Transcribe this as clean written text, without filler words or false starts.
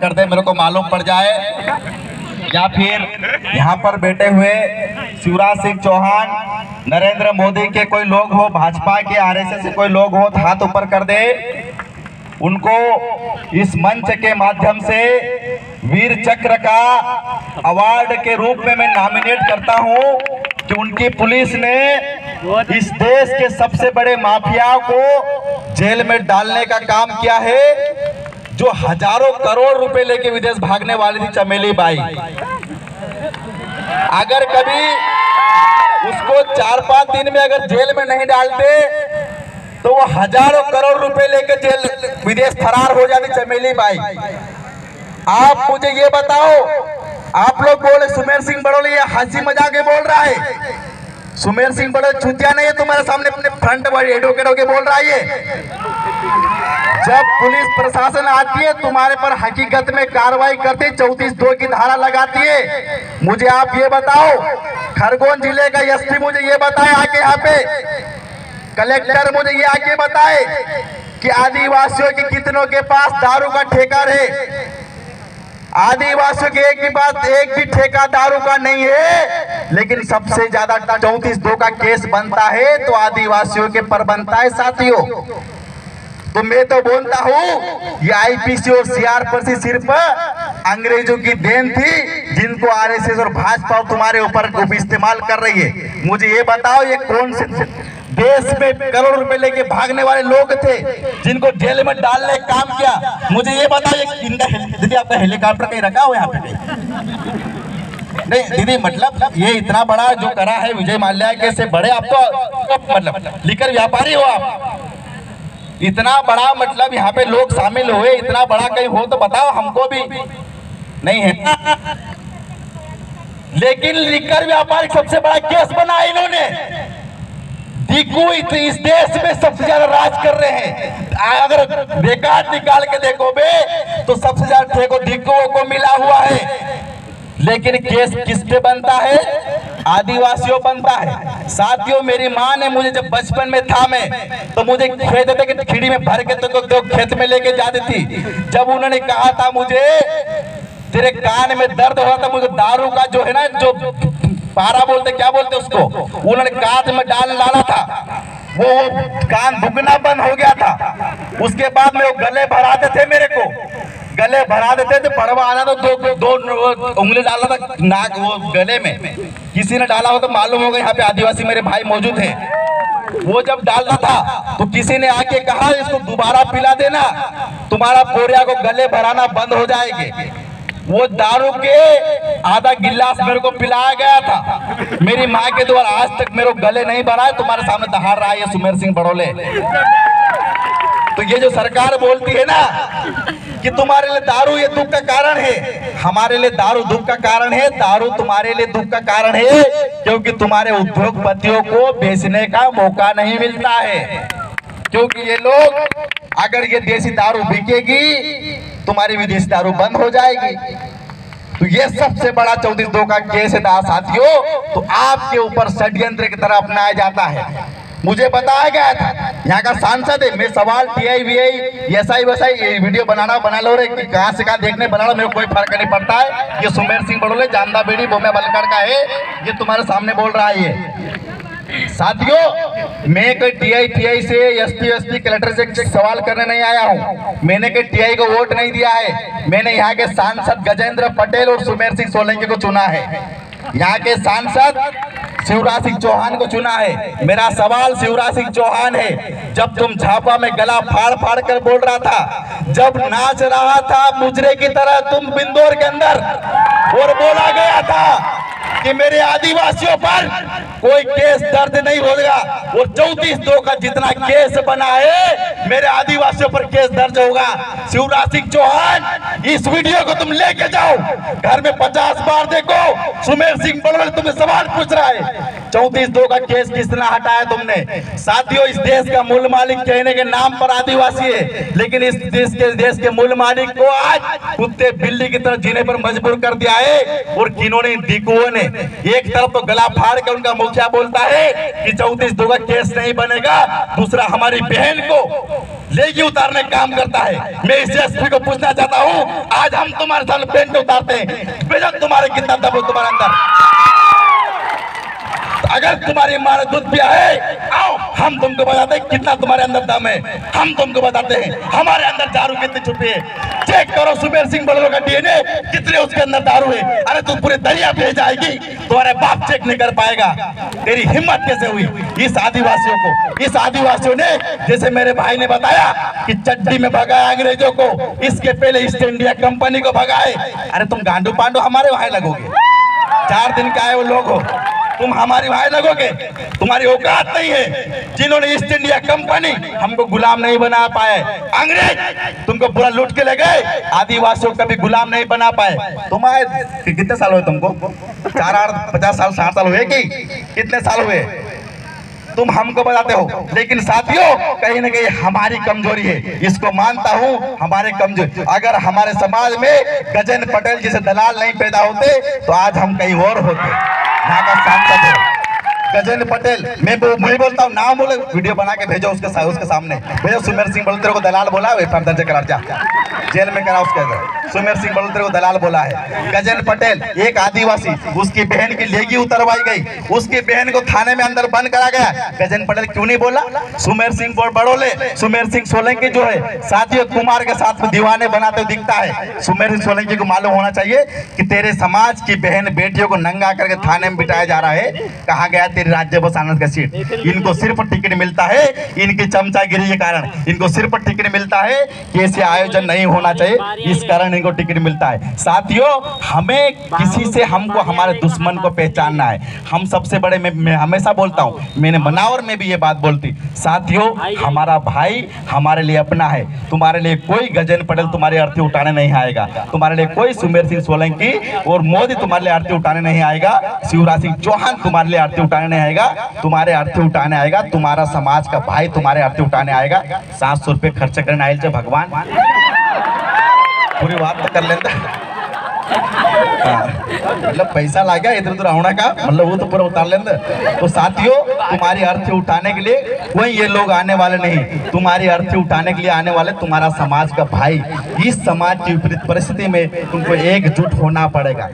कर दे, मेरे को मालूम पड़ जाए, या फिर यहाँ पर बैठे हुए शिवराज सिंह चौहान, नरेंद्र मोदी के कोई लोग हो, भाजपा के आरएसएस के कोई लोग हो, हाथ ऊपर कर दे। उनको इस मंच के माध्यम से वीर चक्र का अवार्ड के रूप में मैं नॉमिनेट करता हूं कि उनकी पुलिस ने इस देश के सबसे बड़े माफिया को जेल में डालने का काम किया है, जो हजारों करोड़ रुपए लेके विदेश भागने वाली थी चमेली बाई। अगर कभी उसको 4-5 दिन में अगर जेल में नहीं डालते तो वो हजारों करोड़ रुपए लेकर जेल विदेश फरार हो जाती चमेली बाई। आप मुझे ये बताओ, आप लोग बोले सुमेर सिंह बड़ोले ये हंसी मजाक के बोल रहा है। सुमेर सिंह बड़ोले चूतिया नहीं है, तुम्हारे सामने अपने फ्रंट वाली एडवोकेट होके बोल रहा है। जब पुलिस प्रशासन आती है तुम्हारे पर हकीकत में कार्रवाई करती, 34(2) की धारा लगाती है। मुझे आप ये बताओ, खरगोन जिले का एसपी मुझे ये बताए आके यहाँ पे, कलेक्टर मुझे ये आके बताए कि आदिवासियों के कितनों के पास दारू का ठेका है। आदिवासियों के एक भी ठेका दारू का नहीं है, लेकिन सबसे ज्यादा 34(2) का केस बनता है तो आदिवासियों के पर बनता है। साथियों, तो मैं तो बोलता हूँ ये आईपीसी और सीआरपीसी सिर्फ अंग्रेजों की देन थी, जिनको आरएसएस और भाजपा तुम्हारे ऊपर इस्तेमाल कर रही है। मुझे ये बताओ, ये कौन से देश में करोड़ रुपए लेके भागने वाले लोग थे जिनको जेल में डालने का काम किया? मुझे ये बताओ, दीदी आपका हेलीकॉप्टर कहीं रखा हो यहाँ पे? नहीं दीदी, मतलब ये इतना बड़ा जो करा है विजय माल्या के से बड़े आप तो मतलब लिकर व्यापारी हो आप, इतना बड़ा मतलब यहाँ पे लोग शामिल हुए, इतना बड़ा कहीं हो तो बताओ हमको भी। नहीं है, लेकिन लिकर व्यापारी सबसे बड़ा केस बना इन्होंने। दिक्कू इस देश में सबसे ज्यादा राज कर रहे हैं। अगर रिकॉर्ड निकाल के देखोगे तो सबसे ज्यादा ठेको दिक्कुओं को मिला हुआ है, लेकिन केस किस पे बनता है? आदिवासियों बनता है। साथियों, मेरी माँ ने मुझे जब बचपन में था मैं, तो मुझे खेत देते कि खिड़ी में भर के तो खेत में लेके जाती थी। जब उन्होंने कहा था मुझे तेरे कान में दर्द हो रहा था, मुझे दारू का जो है ना, जो पारा बोलते क्या बोलते उसको, उन्होंने कान में डाला था, वो कान दुगना बंद हो गया था। उसके बाद में वो गले भराते थे, मेरे को गले भरा देते थे। पड़वा आना तो दो उंगली डाला था नाक वो गले में, किसी ने डाला हो तो मालूम होगा, यहाँ पे आदिवासी मेरे भाई मौजूद हैं। वो जब डालना था तो किसी ने आके कहा इसको दोबारा पिला देना, तुम्हारा पोरिया को गले भराना बंद हो जाएंगे। वो दारू के आधा गिलास मेरे को पिलाया गया था। मेरी माँ के द्वारा आज तक मेरे गले नहीं भरा है। तुम्हारे सामने दहाड़ रहा है सुमेर सिंह बड़ोले। तो ये जो सरकार बोलती है ना कि तुम्हारे लिए दारू ये दुख का कारण है, हमारे लिए दारू दुख का कारण है। दारू तुम्हारे लिए दुख का कारण है क्योंकि तुम्हारे उद्योगपतियों को बेचने का मौका नहीं मिलता है। क्योंकि ये लोग, अगर ये देसी दारू बिकेगी तुम्हारी विदेशी दारू बंद हो जाएगी। तो ये सबसे बड़ा 34(2) का केस है साथियों। तो आपके ऊपर षड्यंत्र की तरह अपनाया जाता है। मुझे बताया गया था, यहाँ का सांसद है, मैं सवाल टीआई वीआई एसआई वैसाई वीडियो बना लो रे, कहाँ से कहाँ देखने बना लो, मेरे को कोई फर्क नहीं पड़ता है। ये सुमेर सिंह बड़ोले जामदा बेड़ी बोमे बलकर का है, ये तुम्हारे सामने बोल रहा है। ये साथियों, मैं कोई टीआई से एसपी कलेक्टर से सवाल करने नहीं आया हूँ। मैंने कोई टीआई को वोट नहीं दिया है। मैंने यहाँ के सांसद गजेंद्र पटेल और सुमेर सिंह सोलंकी को चुना है। यहाँ के सांसद शिवराज सिंह चौहान को चुना है। मेरा सवाल शिवराज सिंह चौहान है, जब तुम झापा में गला फाड़ फाड़ कर बोल रहा था, जब नाच रहा था मुजरे की तरह तुम बिंदौर के अंदर, और बोला गया था कि मेरे आदिवासियों पर कोई केस दर्ज नहीं होगा, और 34(2) का जितना केस बना है मेरे आदिवासियों पर केस दर्ज होगा। शिवराज सिंह चौहान, इस वीडियो को तुम लेके जाओ, घर में 50 बार देखो। सुमेर सिंह बड़ोले तुम्हें सवाल पूछ रहा है, 34(2) का केस किसने हटाया तुमने? साथियों, इस देश का मूल मालिक कहने के नाम पर आदिवासी है, लेकिन इस देश के मूल मालिक को आज कुत्ते बिल्ली की तरह जीने पर मजबूर कर दिया है। और किन्होंने, दिकुओं ने, एक तरफ तो गला फाड़ कर उनका मुखिया बोलता है कि 34(2) का केस नहीं बनेगा, दूसरा हमारी बहन को लेगी उतारने का काम करता है। मैं इस एसपी को पूछना चाहता हूँ, आज हम तुम्हारे सामने पेंट उतारते हैं, बेशक तुम्हारे कितना दम हो तुम्हारे अंदर। अगर तुम्हारी माँ ने दूध पिया है, आओ हम तुमको बताते हैं कितना तुम्हारे अंदर दम है। हम तुमको बताते हैं हमारे अंदर दारू कितनी छुपी है। चेक करो सुमेर सिंह बड़लों का डीएनए, कितने उसके अंदर दारू है। अरे तू पूरे दरिया पे जाएगी, तुम्हारे बाप चेक नहीं कर पाएगा। तेरी हिम्मत कैसे हुई इस आदिवासियों को? इस आदिवासियों ने, जैसे मेरे भाई ने बताया कि चड्डी में भगाया अंग्रेजों को, इसके पहले ईस्ट इंडिया कंपनी को भगाए। अरे तुम गांडू पांडू हमारे वहां लगोगे, 4 दिन का आए वो लोग हो, तुम हमारी भाई लगोगे? तुम्हारी औकात नहीं है। जिन्होंने ईस्ट इंडिया कंपनी हमको गुलाम नहीं बना पाए, अंग्रेज तुमको पूरा लूट के ले गए, आदिवासियों का भी गुलाम नहीं बना पाए। तुम्हारे कितने साल हुए तुमको? 4 50 साल 60 साल हुए कि कितने साल हुए? तुम हमको बताते हो, लेकिन साथियों कहीं ना कहीं हमारी कमजोरी है, इसको मानता हूं, हमारे कमजोरी। अगर हमारे समाज में गजेंद्र पटेल जैसे दलाल नहीं पैदा होते तो आज हम कहीं और होते। यहाँ का सांसद है गजेंद्र पटेल, मैं बोलता हूँ, नाम बोले, वीडियो बना के भेजो उसके सामने भेजो। सुमेर सिंह बड़लों तेरे को दलाल बोला है, एफआईआर दर्ज करा, जा जेल में करा उसके अंदर। सुमेर सिंह बड़लों तेरे को दलाल बोला है। गजेंद्र पटेल एक आदिवासी, उसकी बहन की लेगी उतरवाई गई, उसकी बहन को थाने में अंदर बंद करा गया। गजेंद्र पटेल क्यों नहीं बोला? सुमेर सिंह बड़ोले, सुमेर सिंह सोलंकी जो है साथियों कुमार के साथ में दीवाने बनाते दिखता है। सुमेर सिंह सोलंकी को मालूम होना चाहिए कि तेरे समाज की बहन बेटियों को नंगा करके थाने में बिठाया जा रहा है। कहा गया तेरी राज्य बस आनंद का सीट, इनको सिर्फ टिकट मिलता है इनकी चमचागिरी के कारण, इनको सिर्फ टिकट मिलता है कि ऐसे आयोजन नहीं होना चाहिए, इस कारण इनको टिकट मिलता है। साथियों हमें किसी से, हमको हमारे दुश्मन को पहचानना है। हम सबसे बड़े, मैं हमेशा बोलता हूं, मैंने मनावर में भी ये बात बोलती, साथियों हमारा भाई हमारे लिए अपना है। तुम्हारे लिए कोई गजेंद्र पटेल तुम्हारी अर्थी उठाने नहीं आएगा, तुम्हारे लिए कोई सुमेर सिंह सोलंकी और मोदी तुम्हारे लिए अर्थी उठाने नहीं आएगा, शिवराज सिंह चौहान तुम्हारे लिए अर्थी उठाने नहीं आएगा, तुम्हारे अर्थी उठाने आएगा तुम्हारा समाज का भाई, तुम्हारे अर्थी उठाने आएगा। 700 रुपये खर्च करने आयल जो भगवान, पूरी बात तो कर लेता। मतलब पैसा ला गया इधर उधर होने का, मतलब वो तो पूरा उतार लेंगे। तो साथियों तुम्हारी अर्थी उठाने के लिए कोई ये लोग आने वाले नहीं, तुम्हारी अर्थी उठाने के लिए आने वाले तुम्हारा समाज का भाई। इस समाज की विपरीत परिस्थिति में तुमको एकजुट होना पड़ेगा।